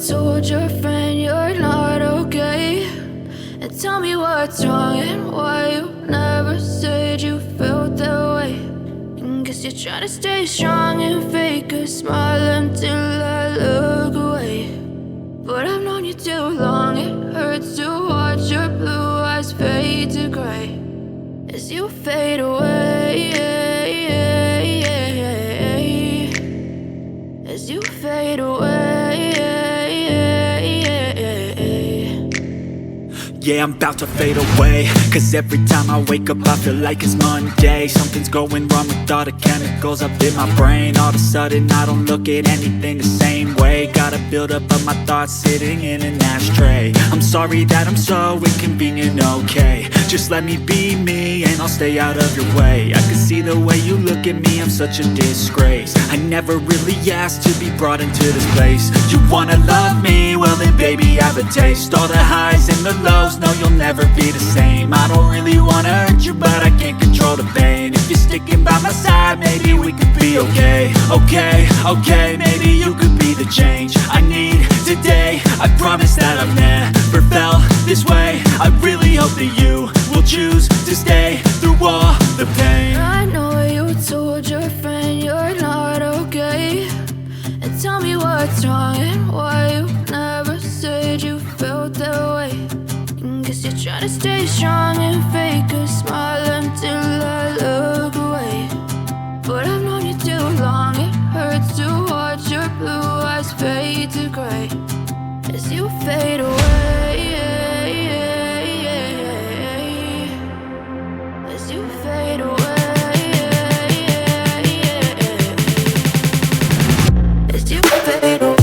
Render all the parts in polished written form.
told your friend you're not okay, and tell me what's wrong and why you never said you felt that way. And guess you're trying to stay strong and fake a smile until I look away. But I've known you too long, it hurts to watch your blue eyes fade to gray as you fade away, as you fade away. Yeah, I'm about to fade away, cause every time I wake up I feel like it's Monday. Something's going wrong with all the chemicals up in my brain. All of a sudden I don't look at anything the same way. Got a buildup of my thoughts sitting in an ashtray. I'm sorry that I'm so inconvenient, okay. Just let me be me and I'll stay out of your way. I can see the way you look at me, I'm such a disgrace. I never really asked to be brought into this place. You wanna love me? Well then baby, have a taste. All the highs and the lows, no, you'll never be the same. I don't really wanna hurt you, but I can't control the pain. If you're sticking by my side, maybe we could be okay. Okay, maybe you could be the change I need today. I promise that I've never felt this way. I really hope that you will choose to stay through all the pain. I know you told your friend you're not okay, and tell me what's wrong and why you never said you felt that way. Guess you're trying to stay strong and fake a smile until I look away. But I've known you too long, it hurts to watch your blue eyes fade to gray as you fade away, as you fade away, as you fade away.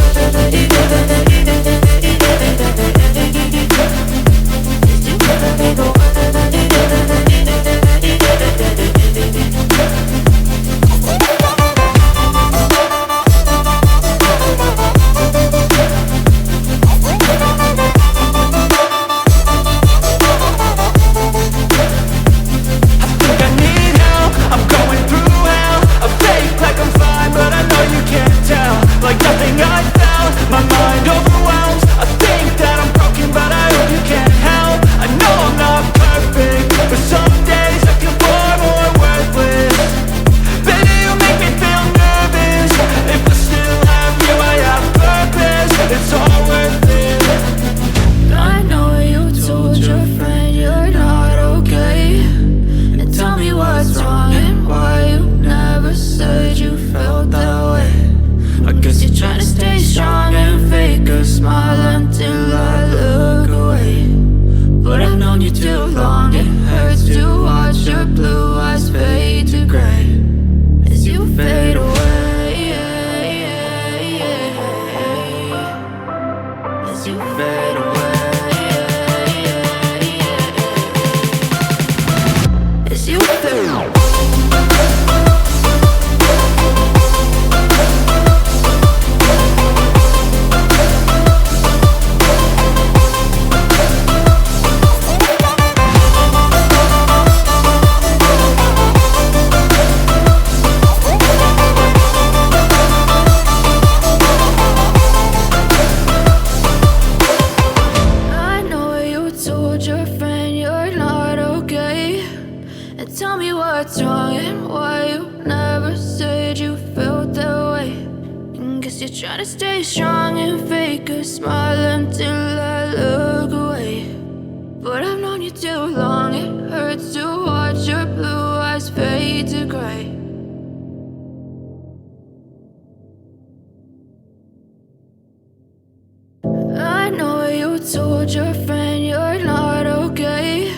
Tell me what's wrong and why you never said you felt that way. And guess you're trying to stay strong and fake a smile until I look away. But I've known you too long, it hurts to watch your blue eyes fade to gray. I know you told your friend you're not okay,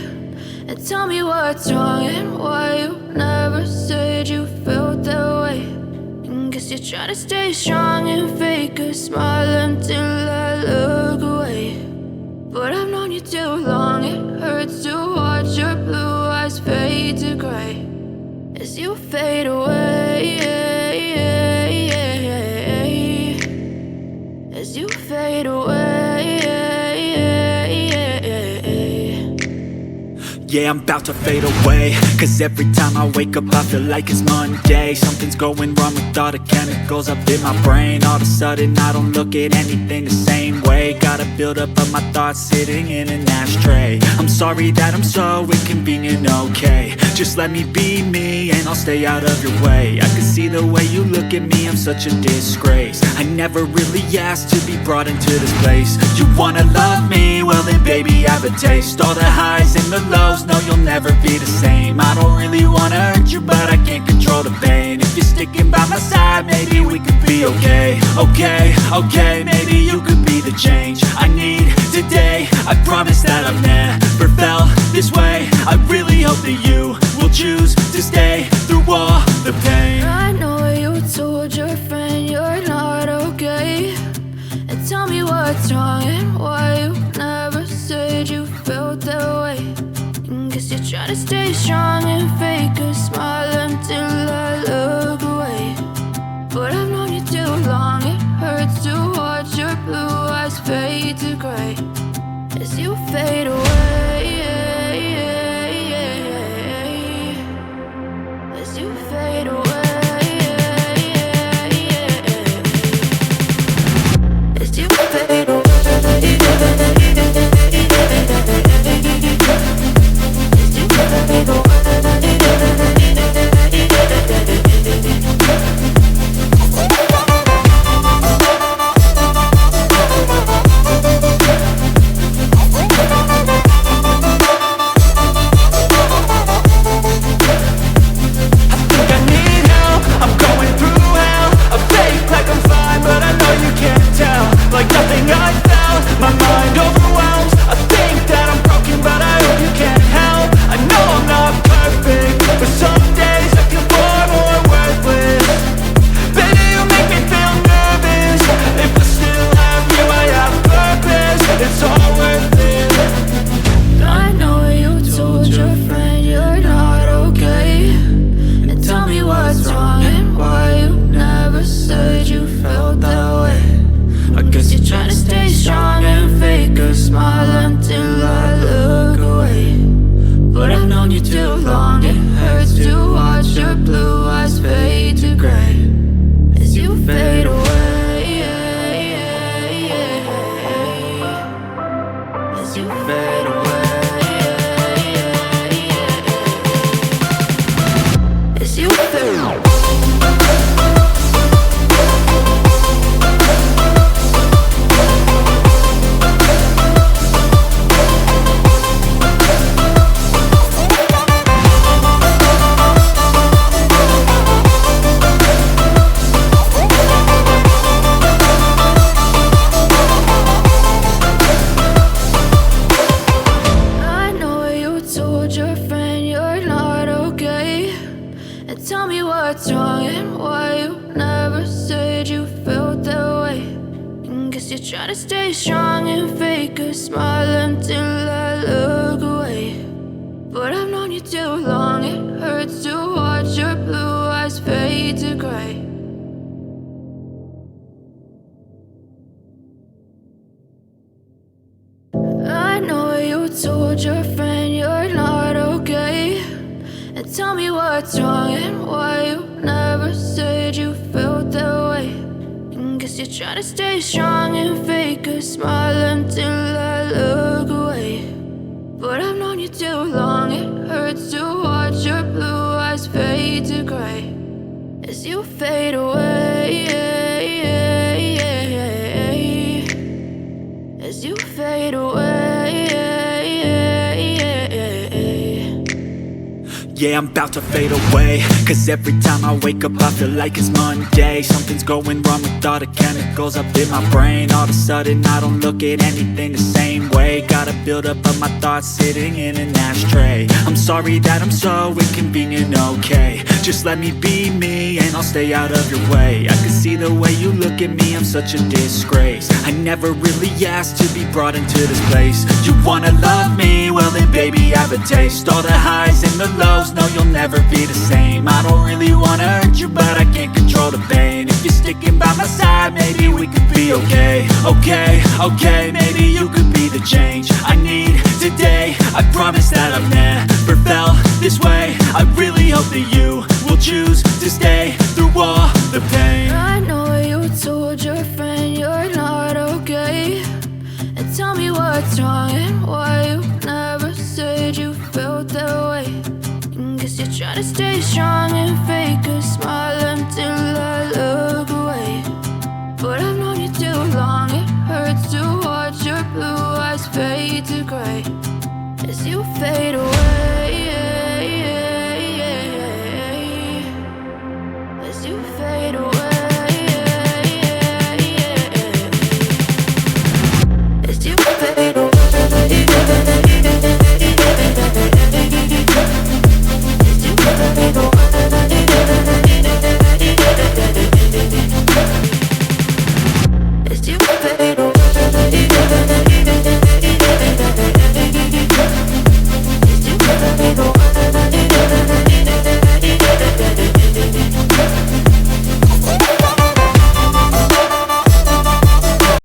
and tell me what's wrong and why you never said you felt that way. And guess you're trying to stay strong and fake a smile until I look away. But I've known you too long, it hurts to watch your blue eyes fade to gray as you fade away, as you fade away. Yeah, I'm about to fade away, cause every time I wake up I feel like it's Monday. Something's going wrong with all the chemicals up in my brain. All of a sudden I don't look at anything the same way. Got a buildup of my thoughts sitting in an ashtray. I'm sorry that I'm so inconvenient, okay. Just let me be me and I'll stay out of your way. I can see the way you look at me, I'm such a disgrace. I never really asked to be brought into this place. You wanna love me? Well then baby I have a taste. All the highs and the lows, no you'll never be the same. I don't really wanna hurt you but I can't control the pain. If you're sticking by my side maybe we could be okay. Okay, maybe you could be the change I need today. I promise that I've never felt this way. I really hope that you will choose to stay through all the pain. I know you told your friend you're not okay, and tell me what's wrong and why you never said you felt that way. Guess you're trying to stay strong and fake a smile until I look away. But I've known you too long, it hurts to watch your blue eyes fade to gray as you fade away. As you fade away. As you fade away. Try to stay strong and fake a smile until I look away. But I've known you too long, it hurts to watch your blue eyes fade to gray. I know you told your friend you're not okay, and tell me what's wrong and why you never said you felt that way. Guess you're trying to stay strong and fake a smile until I look away. But I've known you too long, it hurts to watch your blue eyes fade to gray as you fade away. As you fade away. Yeah, I'm about to fade away, cause every time I wake up I feel like it's Monday. Something's going wrong with all the chemicals up in my brain. All of a sudden I don't look at anything the same way. Got a buildup of my thoughts sitting in an ashtray. I'm sorry that I'm so inconvenient, okay. Just let me be me and I'll stay out of your way. I can see the way you look at me, I'm such a disgrace. I never really asked to be brought into this place. You wanna love me? Well then baby I have a taste. All the highs and the lows, no you'll never be the same. I don't really wanna hurt you but I can't control the pain. If you're sticking by my side maybe we could be okay. Okay, maybe you could be the change I need today. I promise that I've never felt this way. I really hope that you will choose to stay through all the pain. I know you told your friend you're not okay, and tell me what's wrong and why you never said you felt that way. Guess you're trying to stay strong and fake a smile until I look away. But I've known you too long, it hurts to watch your blue eyes fade to gray as you fade away. As you fade away. As you fade away. As you fade away.